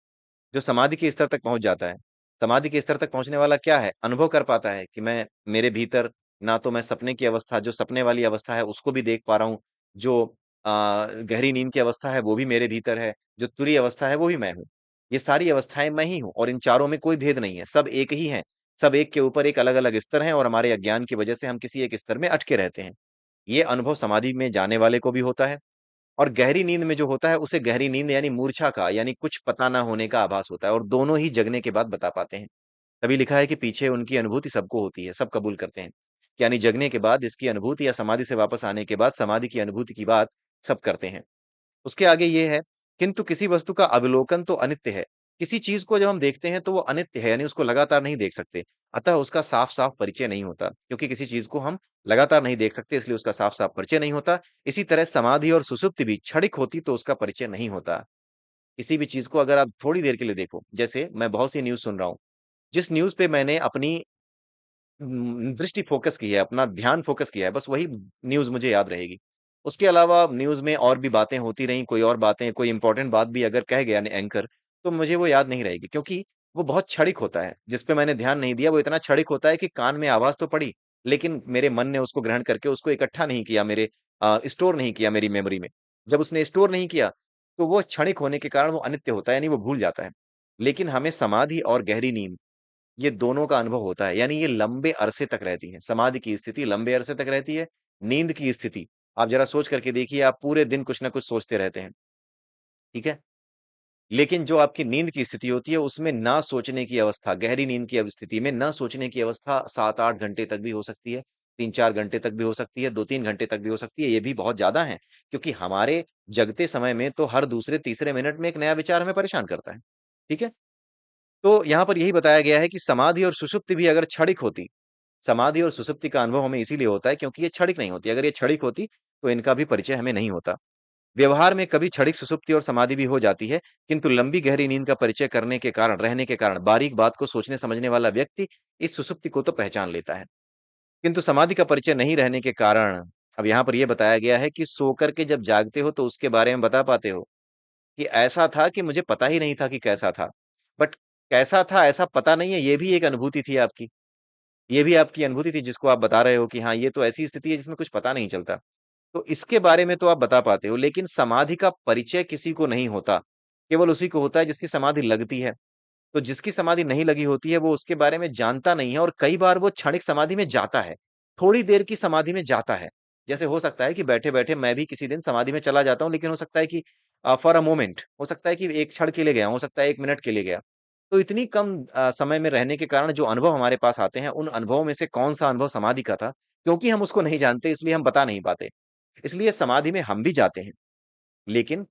जो समाधि के स्तर तक पहुँच जाता है, समाधि के स्तर तक पहुँचने वाला क्या है? अनुभव कर पाता है कि मैं, मेरे भीतर ना तो मैं सपने की अवस्था, जो सपने वाली अवस्था है, उसको भी देख पा रहा हूँ, जो गहरी नींद की अवस्था है, वो भी मेरे भीतर है, जो तुरीय अवस्था है, वो भी मैं हूँ। ये सारी अवस्थाएँ मैं ही हूँ, और इन चारों में कोई भेद नहीं है, सब एक ही हैं। सब एक के ऊपर एक अलग-अलग स्तर हैं, और हमारे अज्ञान की वजह से हम किसी एक स्तर में अटके रहते हैं। ये अनुभव समाधि में जाने वाले को भी होता है। और गहरी नींद में जो होता है, उसे गहरी नींद यानी मूर्छा का, यानी कुछ पता ना होने का आभास होता है, और दोनों ही जगने के बाद बता पाते हैं। तभी लिखा है कि पीछे उनकी अनुभूति सबको होती है, सब कबूल करते हैं। यानी जगने के बाद इसकी अनुभूति, या समाधि से वापस आने के बाद समाधि की अनुभूति की बात सब करते हैं। उसके आगे ये है, किंतु किसी वस्तु का अवलोकन तो अनित्य है। किसी चीज़ को जब हम देखते हैं, तो वो अनित्य है, यानी उसको लगातार नहीं देख सकते। अतः उसका साफ-साफ परिचय नहीं होता, क्योंकि किसी चीज़ को हम लगातार नहीं देख सकते, इसलिए उसका साफ-साफ परिचय नहीं होता। इसी तरह समाधि और सुषुप्ति भी क्षणिक होती, तो उसका परिचय नहीं होता। किसी भी चीज़ को अगर आप थोड़ी देर के लिए देखो, जैसे मैं बहुत सी न्यूज़ सुन रहा हूँ, जिस न्यूज़ पे मैंने अपनी दृष्टि फ़ोकस की है, अपना ध्यान फ़ोकस किया है, बस वही न्यूज़ मुझे याद रहेगी। उसके अलावा न्यूज़ में और भी बातें होती रहीं, कोई और बातें, कोई इम्पोर्टेंट बात भी अगर कह गया न एंकर, तो मुझे वो याद नहीं रहेगी, क्योंकि वो बहुत क्षणिक होता है। जिस पे मैंने ध्यान नहीं दिया, वो इतना क्षणिक होता है कि कान में आवाज़ तो पड़ी, लेकिन मेरे मन ने उसको ग्रहण करके उसको इकट्ठा नहीं किया, स्टोर नहीं किया मेरी मेमोरी में। जब उसने स्टोर नहीं किया, तो वो क्षणिक होने के कारण वो अनित्य होता है, यानी वो भूल जाता है। लेकिन हमें समाधि और गहरी नींद, ये दोनों का अनुभव होता है, यानी ये लंबे अरसे तक रहती है। समाधि की स्थिति लंबे अरसे तक रहती है, नींद की स्थिति आप ज़रा सोच करके देखिए, आप पूरे दिन कुछ न कुछ सोचते रहते हैं, ठीक है? लेकिन जो आपकी नींद की स्थिति होती है, उसमें ना सोचने की अवस्था, गहरी नींद की स्थिति में ना सोचने की अवस्था 7-8 घंटे तक भी हो सकती है, 3-4 घंटे तक भी हो सकती है, 2-3 घंटे तक भी हो सकती है, ये भी बहुत ज़्यादा है, क्योंकि हमारे जगते समय में तो हर दूसरे तीसरे मिनट में एक नया विचार हमें परेशान करता है, ठीक है? तो यहाँ पर यही बताया गया है कि समाधि और सुषुप्ति भी अगर क्षणिक होती, समाधि और सुषुप्ति का अनुभव हमें इसीलिए होता है क्योंकि ये क्षणिक नहीं होती। अगर ये क्षणिक होती, तो इनका भी परिचय हमें नहीं होता। व्यवहार में कभी क्षणिक सुषुप्ति और समाधि भी हो जाती है, किंतु लंबी गहरी नींद का परिचय करने के कारण, रहने के कारण, बारीक बात को सोचने समझने वाला व्यक्ति इस सुषुप्ति को तो पहचान लेता है। किंतु समाधि का परिचय नहीं रहने के कारण अब यहाँ पर यह बताया गया है कि सोकर के जब जागते हो तो उसके बारे में बता पाते हो कि ऐसा था कि मुझे पता ही नहीं था कि कैसा था। बट कैसा था ऐसा पता नहीं है, ये भी एक अनुभूति थी आपकी। ये भी आपकी अनुभूति थी जिसको आप बता रहे हो कि हाँ, ये तो ऐसी स्थिति है जिसमें कुछ पता नहीं चलता। तो इसके बारे में तो आप बता पाते हो, लेकिन समाधि का परिचय किसी को नहीं होता। केवल उसी को होता है जिसकी समाधि लगती है। तो जिसकी समाधि नहीं लगी होती है वो उसके बारे में जानता नहीं है, और कई बार वो क्षणिक समाधि में जाता है, थोड़ी देर की समाधि में जाता है। जैसे हो सकता है कि बैठे-बैठे मैं भी किसी दिन समाधि में चला जाता हूँ, लेकिन हो सकता है कि फॉर अ मोमेंट, हो सकता है कि 1 क्षण के लिए गया, हो सकता है 1 मिनट के लिए गया। तो इतनी कम समय में रहने के कारण जो अनुभव हमारे पास आते हैं, उन अनुभवों में से कौन-सा अनुभव समाधि का था, क्योंकि हम उसको नहीं जानते इसलिए हम बता नहीं पाते। इसलिए समाधि में हम भी जाते हैं, लेकिन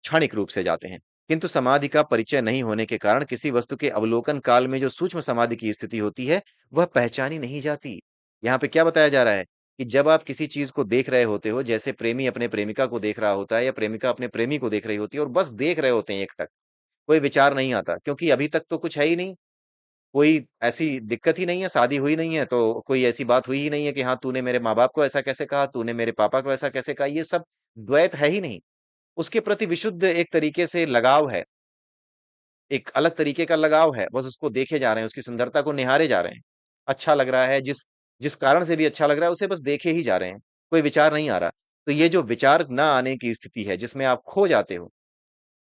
क्षणिक रूप से जाते हैं। किंतु समाधि का परिचय नहीं होने के कारण किसी वस्तु के अवलोकन काल में जो सूक्ष्म समाधि की स्थिति होती है, वह पहचानी नहीं जाती। यहाँ पे क्या बताया जा रहा है कि जब आप किसी चीज़ को देख रहे होते हो, जैसे प्रेमी अपने प्रेमिका को देख रहा होता है या प्रेमिका अपने प्रेमी को देख रही होती है और बस देख रहे होते हैं एकटक, कोई विचार नहीं आता क्योंकि अभी तक तो कुछ है ही नहीं, कोई ऐसी दिक्कत ही नहीं है, शादी हुई नहीं है, तो कोई ऐसी बात हुई ही नहीं है कि हाँ, तूने मेरे माँ-बाप को ऐसा कैसे कहा, तूने मेरे पापा को ऐसा कैसे कहा, ये सब द्वैत है ही नहीं। उसके प्रति विशुद्ध एक तरीके से लगाव है, एक अलग तरीके का लगाव है, बस उसको देखे जा रहे हैं, उसकी सुंदरता को निहारे जा रहे हैं। अच्छा लग रहा है, जिस जिस कारण से भी अच्छा लग रहा है, उसे बस देखे ही जा रहे हैं, कोई विचार नहीं आ रहा। तो ये जो विचार ना आने की स्थिति है, जिसमें आप खो जाते हो,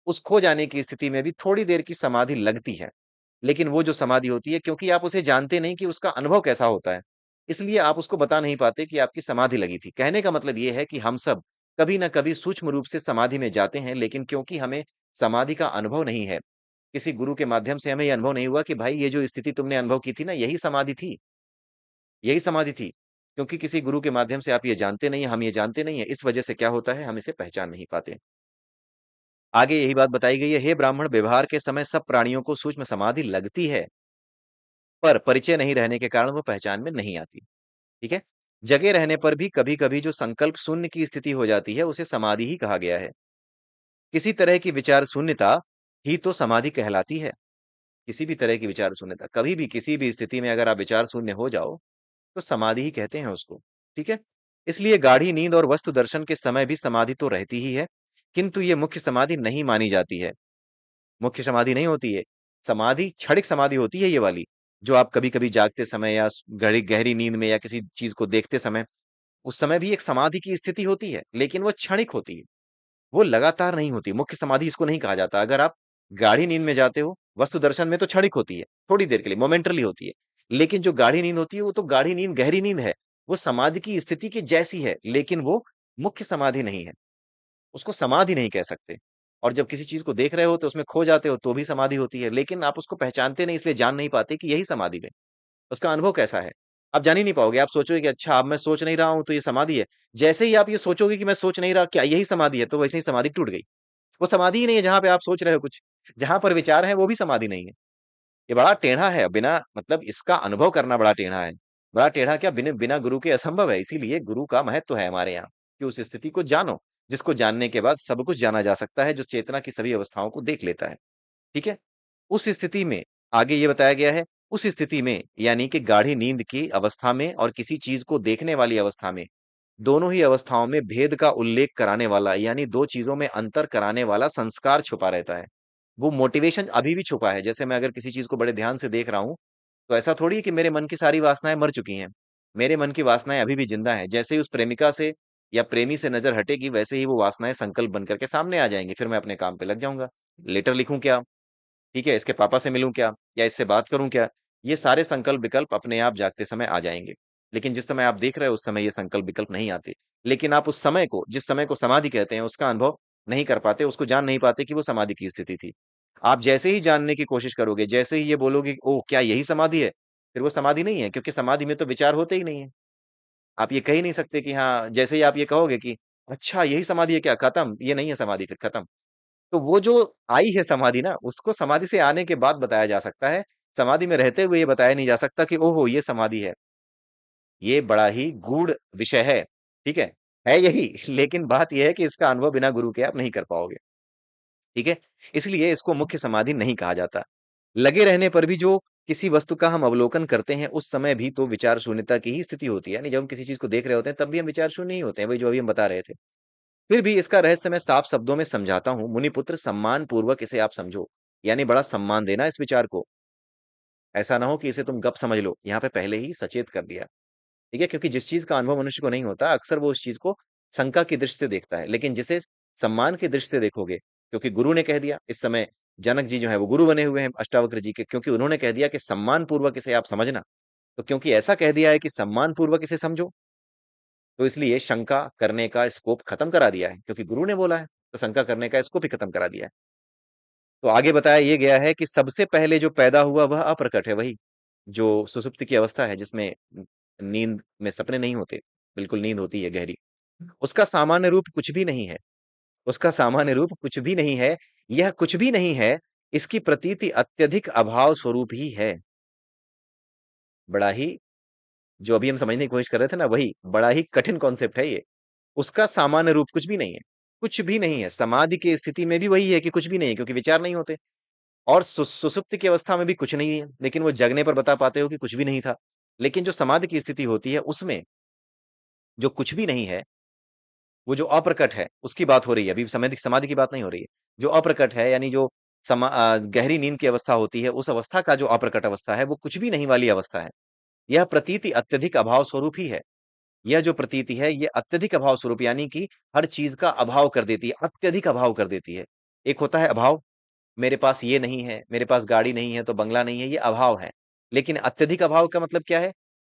उस खो जाने की स्थिति में भी थोड़ी देर की समाधि लगती है। लेकिन वो जो समाधि होती है, क्योंकि आप उसे जानते नहीं कि उसका अनुभव कैसा होता है, इसलिए आप उसको बता नहीं पाते कि आपकी समाधि लगी थी। कहने का मतलब ये है कि हम सब कभी न कभी सूक्ष्म रूप से समाधि में जाते हैं, लेकिन क्योंकि हमें समाधि का अनुभव नहीं है, किसी गुरु के माध्यम से हमें ये अनुभव नहीं हुआ कि भाई ये जो स्थिति तुमने अनुभव की थी ना, यही समाधि थी, यही समाधि थी। क्योंकि किसी गुरु के माध्यम से आप ये जानते नहीं हैं, हम ये जानते नहीं हैं, इस वजह से क्या होता है, हम इसे पहचान नहीं पाते। आगे यही बात बताई गई है, हे ब्राह्मण, व्यवहार के समय सब प्राणियों को सूक्ष्म समाधि लगती है, पर परिचय नहीं रहने के कारण वो पहचान में नहीं आती। ठीक है? जगे रहने पर भी कभी-कभी जो संकल्प शून्य की स्थिति हो जाती है, उसे समाधि ही कहा गया है। किसी तरह की विचार शून्यता ही तो समाधि कहलाती है। किसी भी तरह की विचार शून्यता, कभी भी किसी भी स्थिति में अगर आप विचार शून्य हो जाओ, तो समाधि ही कहते हैं उसको। ठीक है? इसलिए गाढ़ी नींद और वस्तु दर्शन के समय भी समाधि तो रहती ही है, किंतु ये मुख्य समाधि नहीं मानी जाती है। मुख्य समाधि नहीं होती है। समाधि क्षणिक समाधि होती है ये वाली, जो आप कभी-कभी जागते समय या गहरी गहरी नींद में या किसी चीज़ को देखते समय, उस समय भी एक समाधि की स्थिति होती है, लेकिन वो क्षणिक होती है। वो लगातार नहीं होती, मुख्य समाधि इसको नहीं कहा जाता। अगर आप गाढ़ी नींद में जाते हो, वस्तु दर्शन में तो क्षणिक होती है, थोड़ी देर के लिए, मोमेंटरी होती है। लेकिन जो गाढ़ी नींद होती है, वो तो गाढ़ी नींद, गहरी नींद है। वो समाधि की स्थिति की जैसी है, लेकिन वो मुख्य समाधि नहीं है। उसको समाधि नहीं कह सकते। और जब किसी चीज़ को देख रहे हो तो उसमें खो जाते हो तो भी समाधि होती है, लेकिन आप उसको पहचानते नहीं, इसलिए जान नहीं पाते कि यही समाधि है। उसका अनुभव कैसा है? आप जान ही नहीं पाओगे, आप सोचोगे कि अच्छा अब मैं सोच नहीं रहा हूँ तो ये समाधि है। जैसे ही आप ये सोचोगे कि मैं सोच नहीं रहा, क्या यही समाधि है? तो वैसे ही समाधि टूट गई। वो समाधि ही नहीं है जहाँ पे आप सोच रहे हो कुछ। जहाँ पर विचार है वो भी समाधि नहीं है। ये बड़ा टेढ़ा है, बिना मतलब इसका अनुभव करना बड़ा टेढ़ा है। बड़ा टेढ़ा क्या, बिना बिना गुरु के असंभव है, इसीलिए गुरु का महत्व है हमारे यहाँ, कि उस स्थिति को जानो, जिसको जानने के बाद सब कुछ जाना जा सकता है, जो चेतना की सभी अवस्थाओं को देख लेता है। ठीक है? उस स्थिति में आगे ये बताया गया है, उस स्थिति में यानी कि गाढ़ी नींद की अवस्था में और किसी चीज़ को देखने वाली अवस्था में, दोनों ही अवस्थाओं में भेद का उल्लेख कराने वाला यानी 2 चीज़ों में अंतर कराने वाला संस्कार छुपा रहता है। वो मोटिवेशन अभी भी छुपा है। जैसे मैं अगर किसी चीज़ को बड़े ध्यान से देख रहा हूँ, तो ऐसा थोड़ी है कि मेरे मन की सारी वासनाएँ मर चुकी हैं। मेरे मन की वासनाएँ अभी भी ज़िंदा हैं। जैसे ही उस प्रेमिका से या प्रेमी से नज़र हटेगी, वैसे ही वो वासनाएँ संकल्प बन कर के सामने आ जाएँगी। फिर मैं अपने काम पे लग जाऊँगा। लेटर लिखूँ क्या? ठीक है, इसके पापा से मिलूँ क्या? या इससे बात करूँ क्या? ये सारे संकल्प-विकल्प अपने आप जागते समय आ जाएँगे। लेकिन जिस समय आप देख रहे हो, उस समय ये संकल्प-विकल्प नहीं आते। लेकिन आप उस समय को, जिस समय को समाधि कहते हैं, उसका अनुभव नहीं कर पाते, उसको जान नहीं पाते कि वो समाधि की स्थिति थी। आप जैसे ही जानने की कोशिश करोगे, जैसे ही ये बोलोगे, ओह! क्या यही समाधि है? फिर वो समाधि नहीं है, क्योंकि समाधि में तो विचार होते ही नहीं है। आप ये कह ही नहीं सकते कि हाँ, जैसे ही आप ये कहोगे कि अच्छा यही समाधि है क्या? खत्म, ये नहीं है समाधि, फिर खत्म। तो वो जो आई है समाधि ना, उसको समाधि से आने के बाद बताया जा सकता है। समाधि में रहते हुए ये बताया नहीं जा सकता कि ओहो! ये समाधि है। ये बड़ा ही गूढ़ विषय है, ठीक है? है यही, लेकिन बात ये है कि इसका अनुभव बिना गुरु के आप नहीं कर पाओगे, ठीक है? इसलिए इसको मुख्य समाधि नहीं कहा जाता। लगे रहने पर भी जो किसी वस्तु का हम अवलोकन करते हैं उस समय भी तो विचार शून्यता की ही स्थिति होती है, यानी जब हम किसी चीज को देख रहे होते हैं तब भी हम विचार शून्य ही होते हैं, वही जो अभी हम बता रहे थे। फिर भी इसका रहस्य मैं साफ शब्दों में समझाता हूँ, मुनिपुत्र सम्मान पूर्वक इसे आप समझो। यानी बड़ा सम्मान देना इस विचार को, ऐसा ना हो कि इसे तुम गप समझ लो, यहाँ पे पहले ही सचेत कर दिया। ठीक है, क्योंकि जिस चीज का अनुभव मनुष्य को नहीं होता अक्सर वो उस चीज को शंका की दृष्टि से देखता है, लेकिन जिसे सम्मान की दृष्टि से देखोगे, क्योंकि गुरु ने कह दिया, इस समय जनक जी जो है वो गुरु बने हुए हैं अष्टावक्र जी के, क्योंकि उन्होंने कह दिया कि सम्मान पूर्वक इसे आप समझना। तो क्योंकि ऐसा कह दिया है कि सम्मान पूर्वक इसे समझो, तो इसलिए शंका करने का स्कोप खत्म करा दिया है, क्योंकि गुरु ने बोला है तो शंका करने का स्कोप ही खत्म करा दिया है। तो आगे बताया ये गया है कि सबसे पहले जो पैदा हुआ वह अप्रकट है, वही जो सुसुप्ति की अवस्था है जिसमें नींद में सपने नहीं होते, बिल्कुल नींद होती है गहरी। उसका सामान्य रूप कुछ भी नहीं है, उसका सामान्य रूप कुछ भी नहीं है, यह कुछ भी नहीं है, इसकी प्रतीति अत्यधिक अभाव स्वरूप ही है। बड़ा ही, जो अभी हम समझने की कोशिश कर रहे थे ना, वही बड़ा ही कठिन कॉन्सेप्ट है ये। उसका सामान्य रूप कुछ भी नहीं है, कुछ भी नहीं है। समाधि की स्थिति में भी वही है कि कुछ भी नहीं है, क्योंकि विचार नहीं होते। और सुसुप्ति की अवस्था में भी कुछ नहीं है, लेकिन वो जगने पर बता पाते हो कि कुछ भी नहीं था। लेकिन जो समाधि की स्थिति होती है उसमें जो कुछ भी नहीं है, वो जो अप्रकट है उसकी बात हो रही है, अभी समाधि समाधि की बात नहीं हो रही है। जो अप्रकट है यानी जो गहरी नींद की अवस्था होती है, उस अवस्था का जो अप्रकट अवस्था है वो कुछ भी नहीं वाली अवस्था है। यह प्रतीति अत्यधिक अभाव स्वरूप ही है। यह जो प्रतीति है ये अत्यधिक अभाव स्वरूप, यानी कि हर चीज का अभाव कर देती है, अत्यधिक अभाव कर देती है। एक होता है अभाव, मेरे पास ये नहीं है, मेरे पास गाड़ी नहीं है तो बंगला नहीं है, ये अभाव है। लेकिन अत्यधिक अभाव का मतलब क्या है?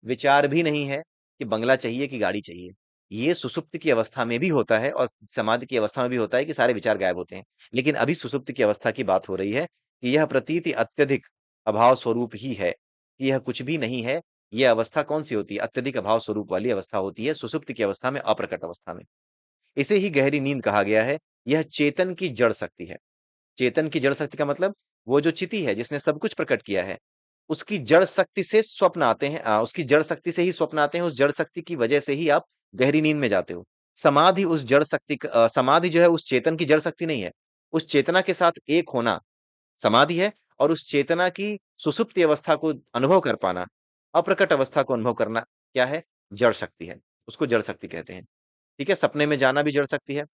विचार भी नहीं है कि बंगला चाहिए कि गाड़ी चाहिए। ये सुसुप्त की अवस्था में भी होता है और समाधि की अवस्था में भी होता है कि सारे विचार गायब होते हैं। लेकिन अभी सुसुप्त की अवस्था की बात हो रही है कि यह प्रतीति अत्यधिक अभाव स्वरूप ही है, कि यह कुछ भी नहीं है। यह अवस्था कौन सी होती है? अत्यधिक अभाव स्वरूप वाली अवस्था होती है सुसुप्त की अवस्था में, अप्रकट अवस्था में। इसे ही गहरी नींद कहा गया है। यह चेतन की जड़ शक्ति है। चेतन की जड़ शक्ति का मतलब वो जो चिति है जिसने सब कुछ प्रकट किया है, उसकी जड़ शक्ति से स्वप्न आते हैं, उसकी जड़ शक्ति से ही स्वप्न आते हैं। उस जड़ शक्ति की वजह से ही आप गहरी नींद में जाते हो। समाधि उस जड़ शक्ति समाधि जो है उस चेतन की जड़ शक्ति नहीं है। उस चेतना के साथ एक होना समाधि है, और उस चेतना की सुषुप्ति अवस्था को अनुभव कर पाना, अप्रकट अवस्था को अनुभव करना, क्या है? जड़ शक्ति है। उसको जड़ शक्ति कहते हैं। ठीक है, सपने में जाना भी जड़ शक्ति है।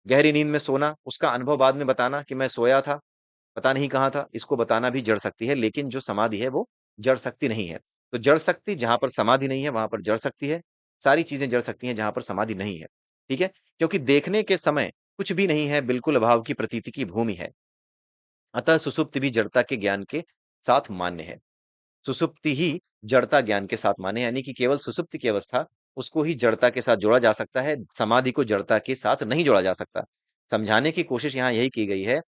गहरी नींद में सोना, उसका अनुभव बाद में बताना कि मैं सोया था, पता नहीं कहाँ था, इसको बताना भी जड़ शक्ति है। लेकिन जो समाधि है वो जड़ शक्ति नहीं है। तो जड़ शक्ति जहां पर समाधि नहीं है वहां पर जड़ शक्ति है। सारी चीजें जड़ शक्ति हैं जहां पर समाधि नहीं है। ठीक है, क्योंकि देखने के समय कुछ भी नहीं है, बिल्कुल अभाव की प्रतीति की भूमि है। अतः सुसुप्ति भी जड़ता के ज्ञान के साथ मान्य है। सुसुप्ति ही जड़ता ज्ञान के साथ माने, यानी कि केवल सुसुप्ति की अवस्था, उसको ही जड़ता के साथ जोड़ा जा सकता है, समाधि को जड़ता के साथ नहीं जोड़ा जा सकता। समझाने की कोशिश यहाँ यही की गई है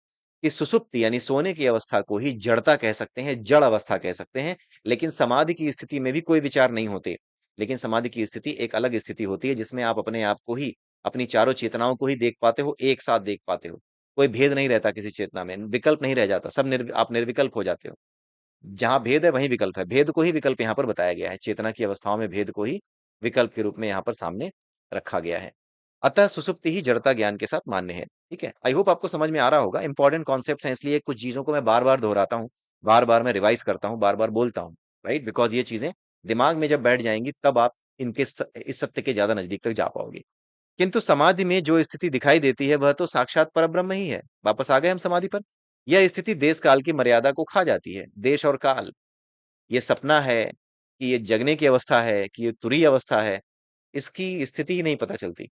कि सुसुप्ति यानी सोने की अवस्था को ही जड़ता कह सकते हैं, जड़ अवस्था कह सकते हैं। लेकिन समाधि की स्थिति में भी कोई विचार नहीं होते। लेकिन समाधि की स्थिति एक अलग स्थिति होती है जिसमें आप अपने आप को ही, अपनी चारों चेतनाओं को ही देख पाते हो, एक साथ देख पाते हो। कोई भेद नहीं रहता किसी चेतना में, विकल्प नहीं रह जाता, सब आप निर्विकल्प हो जाते हो। जहां भेद है वहीं विकल्प है, भेद को ही विकल्प यहाँ पर बताया गया है, चेतना की अवस्थाओं में भेद को ही विकल्प के रूप में यहाँ पर सामने रखा गया है। अतः सुसुप्ति ही जड़ता ज्ञान के साथ मान्य है। ठीक है, आई होप आपको समझ में आ रहा होगा। इंपॉर्टेंट कॉन्सेप्ट्स हैं, इसलिए कुछ चीजों को मैं बार बार दोहराता हूँ, बार बार मैं रिवाइज करता हूँ, बार बार बोलता हूँ। राइट, बिकॉज ये चीजें दिमाग में जब बैठ जाएंगी तब आप इस सत्य के ज्यादा नजदीक तक जा पाओगे। किंतु समाधि में जो स्थिति दिखाई देती है वह तो साक्षात परब्रह्म ही है। वापस आ गए हम समाधि पर। यह स्थिति देश काल की मर्यादा को खा जाती है। देश और काल, ये सपना है कि ये जगने की अवस्था है कि ये तुरीय अवस्था है, इसकी स्थिति ही नहीं पता चलती।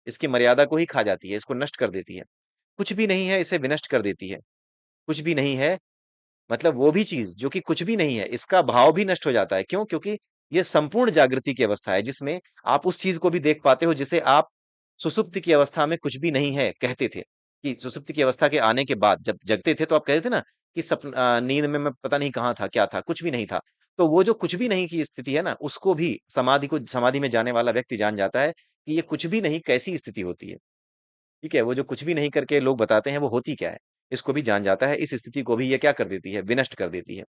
इसकी मर्यादा को ही खा जाती है, इसको नष्ट कर देती है। कुछ भी नहीं है इसे विनष्ट कर देती है। कुछ भी नहीं है मतलब वो भी चीज जो कि कुछ भी नहीं है, इसका भाव भी नष्ट हो जाता है। क्यों? क्योंकि ये संपूर्ण जागृति की अवस्था है जिसमें आप उस चीज को भी देख पाते हो जिसे आप सुसुप्ति की अवस्था में कुछ भी नहीं है कहते थे। कि सुसुप्ति की अवस्था के आने के बाद जब जगते थे तो आप कहते थे ना कि नींद में मैं पता नहीं कहाँ था, क्या था, कुछ भी नहीं था। तो वो जो कुछ भी नहीं की स्थिति है ना, उसको भी समाधि में जाने वाला व्यक्ति जान जाता है कि ये कुछ भी नहीं कैसी स्थिति होती है। ठीक है, वो जो कुछ भी नहीं करके लोग बताते हैं वो होती क्या है, इसको भी जान जाता है। इस स्थिति को भी ये क्या कर देती है? विनष्ट कर देती है।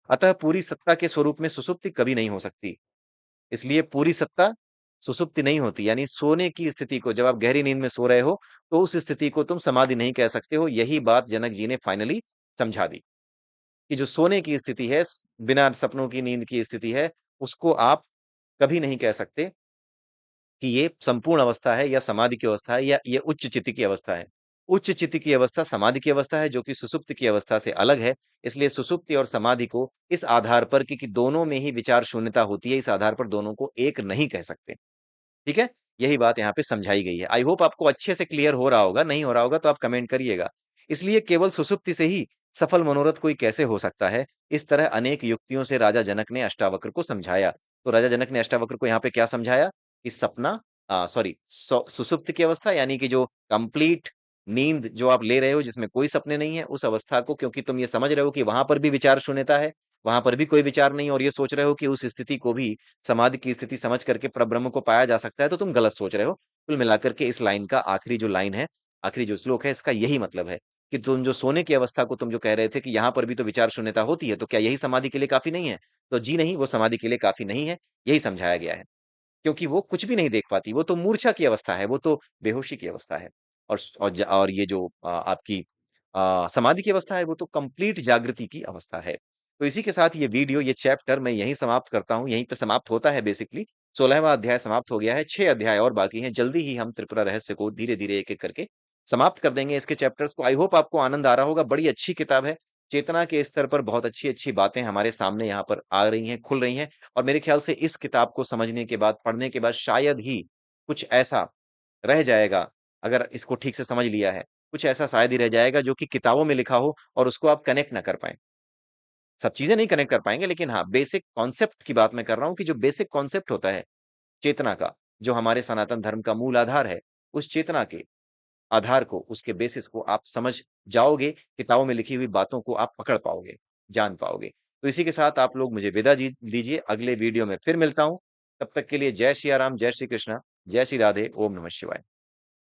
अतः पूरी सत्ता के स्वरूप में सुसुप्ति कभी नहीं हो सकती। इसलिए पूरी सत्ता सुसुप्ति नहीं होती, यानी सोने की स्थिति को, जब आप गहरी नींद में सो रहे हो तो उस स्थिति को तुम समाधि नहीं कह सकते हो। यही बात जनक जी ने फाइनली समझा दी। कि जो सोने की स्थिति है, बिना सपनों की नींद की स्थिति है, उसको आप कभी नहीं कह सकते कि ये संपूर्ण अवस्था है या समाधि की अवस्था है या ये उच्च चित्त की अवस्था है। उच्च चित्त की अवस्था समाधि की अवस्था है जो कि सुषुप्त की अवस्था से अलग है। इसलिए सुषुप्ति और समाधि को इस आधार पर कि दोनों में ही विचार शून्यता होती है, इस आधार पर दोनों को एक नहीं कह सकते। ठीक है? यही बात यहाँ पे समझाई गई है। आई होप आपको अच्छे से क्लियर हो रहा होगा, नहीं हो रहा होगा तो आप कमेंट करिएगा। इसलिए केवल सुषुप्ति से ही सफल मनोरथ कोई कैसे हो सकता है? इस तरह अनेक युक्तियों से राजा जनक ने अष्टावक्र को समझाया। तो राजा जनक ने अष्टावक्र को यहाँ पे क्या समझाया? कि सपना सॉरी सुषुप्त की अवस्था यानी कि जो कंप्लीट नींद जो आप ले रहे हो जिसमें कोई सपने नहीं है, उस अवस्था को क्योंकि तुम ये समझ रहे हो कि वहां पर भी विचार शून्यता है, वहां पर भी कोई विचार नहीं और ये सोच रहे हो कि उस स्थिति को भी समाधि की स्थिति समझ करके परब्रह्म को पाया जा सकता है, तो तुम गलत सोच रहे हो। कुल मिलाकर के इस लाइन का आखिरी जो लाइन है, आखिरी जो श्लोक है, इसका यही मतलब है कि तुम जो सोने की अवस्था को तुम जो कह रहे थे कि यहाँ पर भी तो विचार शून्यता होती है, तो क्या यही समाधि के लिए काफ़ी नहीं है? तो जी नहीं, वो समाधि के लिए काफ़ी नहीं है, यही समझाया गया है। क्योंकि वो कुछ भी नहीं देख पाती, वो तो मूर्छा की अवस्था है, वो तो बेहोशी की अवस्था है। और ये जो आपकी समाधि की अवस्था है, वो तो कंप्लीट जागृति की अवस्था है। तो इसी के साथ ये वीडियो, ये चैप्टर मैं यहीं समाप्त करता हूँ, यहीं पे समाप्त होता है बेसिकली। 16वाँ अध्याय समाप्त हो गया है, 6 अध्याय और बाकी हैं। जल्दी ही हम त्रिपुरा रहस्य को धीरे-धीरे एक-एक करके समाप्त कर देंगे इसके चैप्टर्स को। आई होप आपको आनंद आ रहा होगा, बड़ी अच्छी किताब है। चेतना के स्तर पर बहुत अच्छी-अच्छी बातें हमारे सामने यहाँ पर आ रही हैं, खुल रही हैं और मेरे ख्याल से इस किताब को समझने के बाद, पढ़ने के बाद शायद ही कुछ ऐसा रह जाएगा, अगर इसको ठीक से समझ लिया है, कुछ ऐसा शायद ही रह जाएगा जो कि किताबों में लिखा हो और उसको आप कनेक्ट ना कर पाएँ। सब चीज़ें नहीं कनेक्ट कर पाएँगे लेकिन हाँ, बेसिक कॉन्सेप्ट की बात मैं कर रहा हूँ कि जो बेसिक कॉन्सेप्ट होता है चेतना का, जो हमारे सनातन धर्म का मूल आधार है, उस चेतना के आधार को, उसके बेसिस को आप समझ जाओगे, किताबों में लिखी हुई बातों को आप पकड़ पाओगे, जान पाओगे। तो इसी के साथ आप लोग मुझे विदा जी दीजिए, अगले वीडियो में फिर मिलता हूँ। तब तक के लिए जय सिया राम, जय श्री कृष्णा, जय श्री राधे, ओम नमः शिवाय।